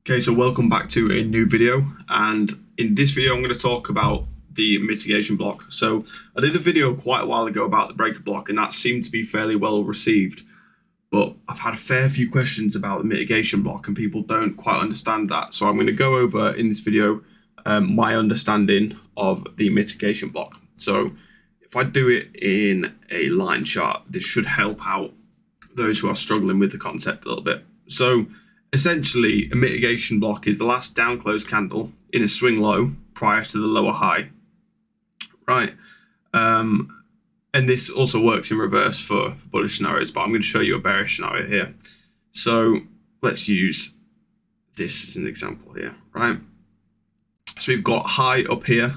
Okay, so welcome back to a new video, and in this video I'm going to talk about the mitigation block. So I did a video quite a while ago about the breaker block, and that seemed to be fairly well received, but I've had a fair few questions about the mitigation block and people don't quite understand that. So I'm going to go over in this video my understanding of the mitigation block. So if I do it in a line chart, this should help out those who are struggling with the concept a little bit. So essentially, a mitigation block is the last down close candle in a swing low prior to the lower high, right? And this also works in reverse for bullish scenarios, but I'm going to show you a bearish scenario here. So let's use this as an example here, right? So we've got high up here,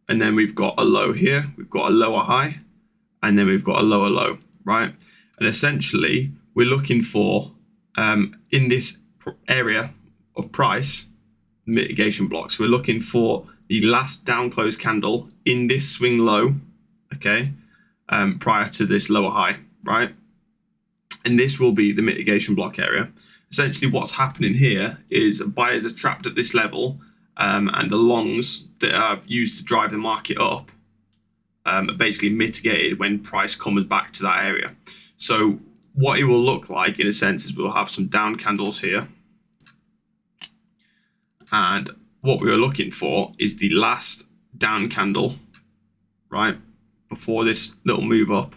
and then we've got a low here, we've got a lower high, and then we've got a lower low, right? And essentially, we're looking for, in this area of price, mitigation blocks, we're looking for the last down close candle in this swing low, okay, prior to this lower high, right? And this will be the mitigation block area. Essentially what's happening here is buyers are trapped at this level, and the longs that are used to drive the market up are basically mitigated when price comes back to that area. So what it will look like, in a sense, is we'll have some down candles here. And what we are looking for is the last down candle, right, before this little move up.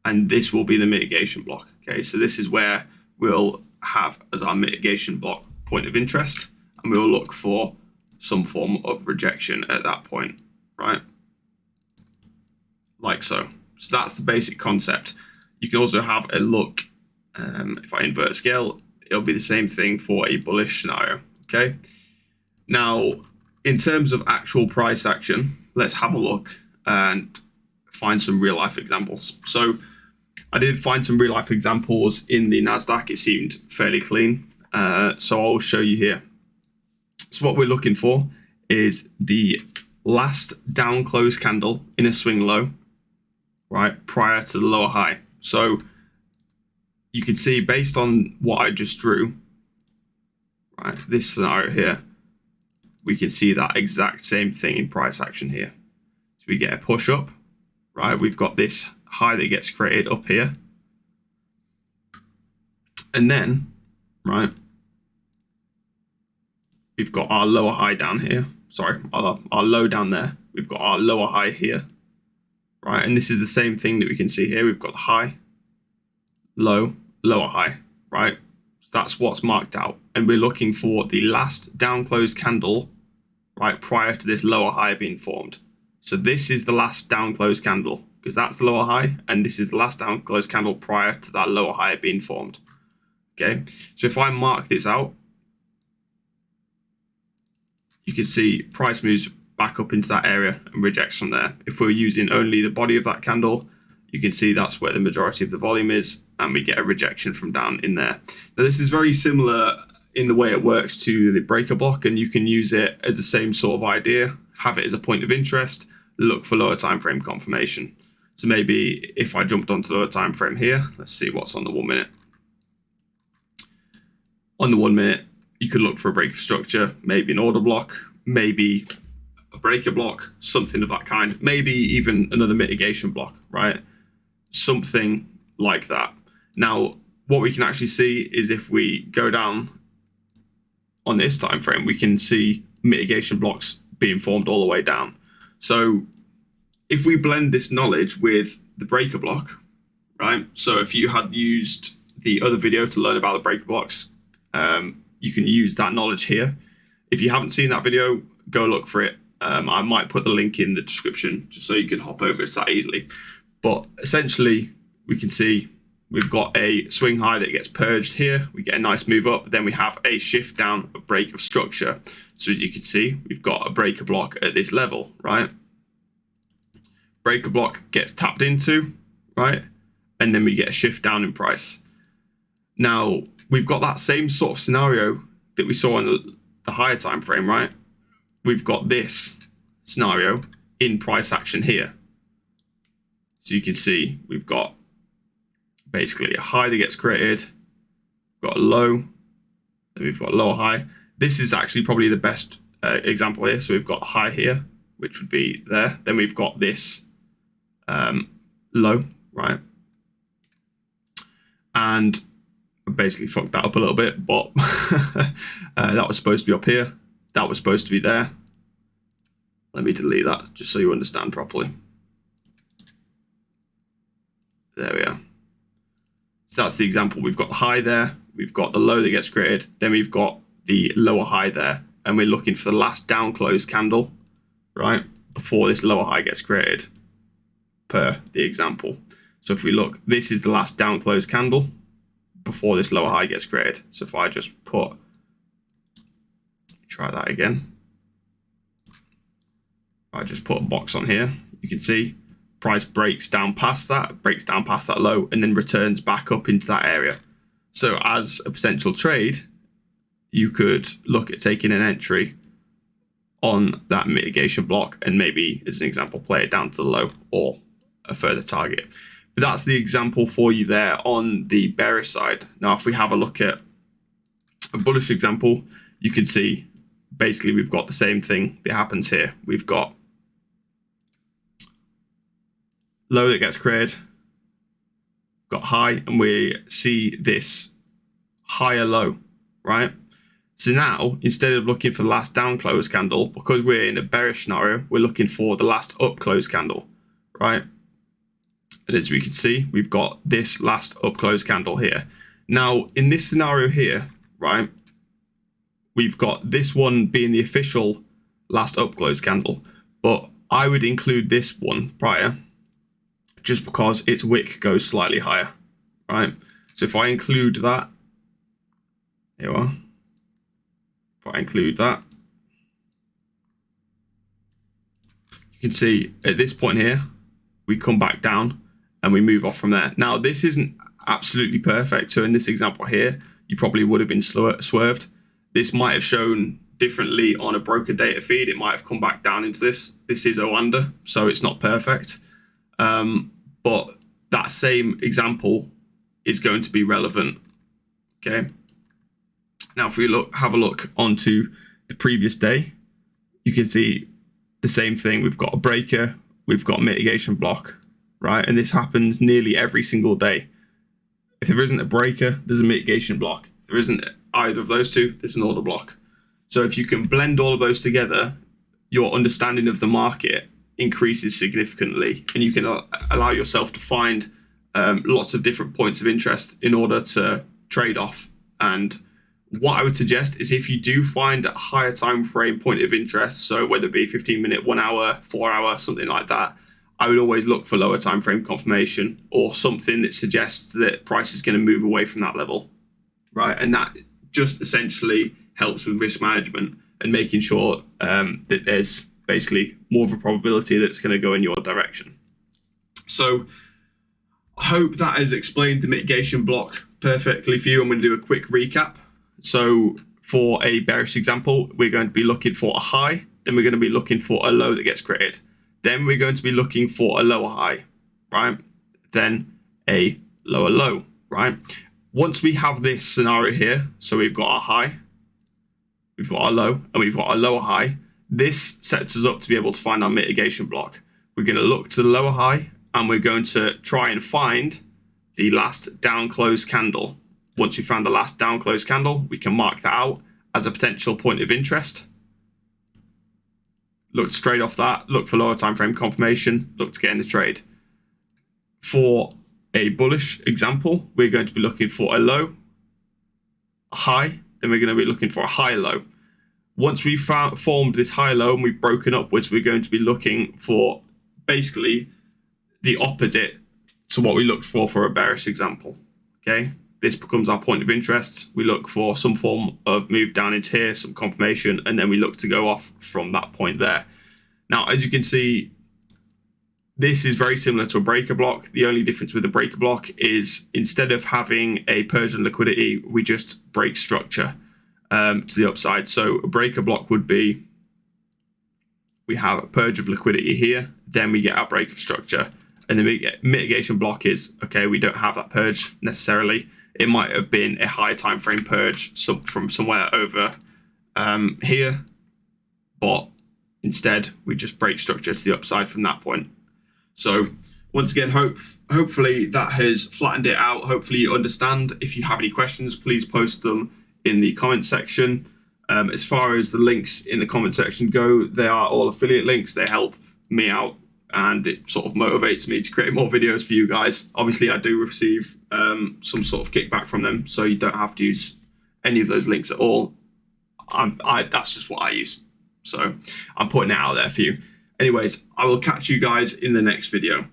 And this will be the mitigation block. Okay, so this is where we'll have as our mitigation block point of interest. And we'll look for some form of rejection at that point, right? Like so. So that's the basic concept. You can also have a look, if I invert scale, it'll be the same thing for a bullish scenario, okay? Now, in terms of actual price action, let's have a look and find some real life examples. So I did find some real life examples in the NASDAQ. It seemed fairly clean. So I'll show you here. So what we're looking for is the last down close candle in a swing low, right, prior to the lower high. So you can see, based on what I just drew, right, this scenario here, we can see that exact same thing in price action here. So we get a push up, right? We've got this high that gets created up here. And then, right, we've got our lower high down here. Sorry, our low down there. We've got our lower high here, right? And this is the same thing that we can see here. We've got high, low, lower high, right? So that's what's marked out. And we're looking for the last down close candle, right, prior to this lower high being formed. So this is the last down close candle, because that's the lower high, and this is the last down close candle prior to that lower high being formed. Okay, so if I mark this out, you can see price moves back up into that area and rejects from there. If we're using only the body of that candle, you can see that's where the majority of the volume is, and we get a rejection from down in there. Now, this is very similar in the way it works to the breaker block, and you can use it as the same sort of idea, have it as a point of interest, look for lower time frame confirmation. So maybe if I jumped onto the lower time frame here, let's see what's on the 1 minute. On the 1 minute, you could look for a break of structure, maybe an order block, maybe a breaker block, something of that kind, maybe even another mitigation block, right? Something like that. Now, what we can actually see is if we go down on this time frame, we can see mitigation blocks being formed all the way down. So if we blend this knowledge with the breaker block, right? So if you had used the other video to learn about the breaker blocks, you can use that knowledge here. If you haven't seen that video, go look for it. I might put the link in the description just so you can hop over it that easily. But essentially, we can see we've got a swing high that gets purged here. We get a nice move up. Then we have a shift down, a break of structure. So as you can see, we've got a breaker block at this level, right? Breaker block gets tapped into, right? And then we get a shift down in price. Now, we've got that same sort of scenario that we saw in the higher time frame, right? We've got this scenario in price action here. So you can see we've got basically a high that gets created, we've got a low, then we've got a lower high. this is actually probably the best example here. So we've got high here, which would be there. Then we've got this low, right? And I basically fucked that up a little bit, but that was supposed to be up here. That was supposed to be there. Let me delete that just so you understand properly. There we are. So that's the example. We've got the high there. We've got the low that gets created. Then we've got the lower high there. And we're looking for the last down closed candle, right, before this lower high gets created per the example. So if we look, this is the last down closed candle before this lower high gets created. So if I just try that again. I just put a box on here. You can see price breaks down past that low, and then returns back up into that area. So as a potential trade, you could look at taking an entry on that mitigation block and maybe, as an example, play it down to the low or a further target. But that's the example for you there on the bearish side. Now, if we have a look at a bullish example, you can see basically we've got the same thing that happens here. We've got low that gets created, got high, and we see this higher low, right? So now, instead of looking for the last down close candle, because we're in a bearish scenario, we're looking for the last up close candle, right? And as we can see, we've got this last up close candle here. Now, in this scenario here, right, we've got this one being the official last up close candle, but I would include this one prior just because its wick goes slightly higher, right? So if I include that, here we are. If I include that, you can see at this point here, we come back down and we move off from there. Now, this isn't absolutely perfect. So in this example here, you probably would have been swerved. This might have shown differently on a broker data feed. It might have come back down into this. This is O under, so it's not perfect. But that same example is going to be relevant, okay? Now, if we have a look onto the previous day, you can see the same thing. We've got a breaker, we've got mitigation block, right? And this happens nearly every single day. If there isn't a breaker, there's a mitigation block. If there isn't either of those two, there's an order block. So if you can blend all of those together, your understanding of the market increases significantly, and you can allow yourself to find lots of different points of interest in order to trade off. And what I would suggest is if you do find a higher time frame point of interest, so whether it be 15 minute, 1 hour, 4 hour, something like that, I would always look for lower time frame confirmation or something that suggests that price is going to move away from that level, right? And that just essentially helps with risk management and making sure that there's basically more of a probability that it's going to go in your direction. So I hope that has explained the mitigation block perfectly for you. I'm going to do a quick recap. So for a bearish example, we're going to be looking for a high, then we're going to be looking for a low that gets created. Then we're going to be looking for a lower high, right? Then a lower low, right? Once we have this scenario here, so we've got our high, we've got our low, and we've got a lower high, this sets us up to be able to find our mitigation block. We're going to look to the lower high, and we're going to try and find the last down close candle. Once we found the last down close candle, we can mark that out as a potential point of interest. Look straight off that, look for lower time frame confirmation, look to get in the trade. For a bullish example, we're going to be looking for a low, a high, then we're going to be looking for a high low. Once we've formed this high low and we've broken upwards, we're going to be looking for basically the opposite to what we looked for a bearish example, okay? This becomes our point of interest. We look for some form of move down into here, some confirmation, and then we look to go off from that point there. Now, as you can see, this is very similar to a breaker block. The only difference with a breaker block is instead of having a purge and liquidity, we just break structure to the upside. So a breaker block would be, we have a purge of liquidity here, then we get our break of structure. And the mitigation block is, okay, we don't have that purge necessarily. It might have been a high time frame purge from somewhere over here, but instead we just break structure to the upside from that point. So once again, hopefully that has flattened it out. Hopefully you understand. If you have any questions, please post them in the comment section. As far as the links in the comment section go, they are all affiliate links. They help me out and it sort of motivates me to create more videos for you guys. Obviously, I do receive some sort of kickback from them, so you don't have to use any of those links at all. That's just what I use. So I'm putting it out there for you. Anyways, I will catch you guys in the next video.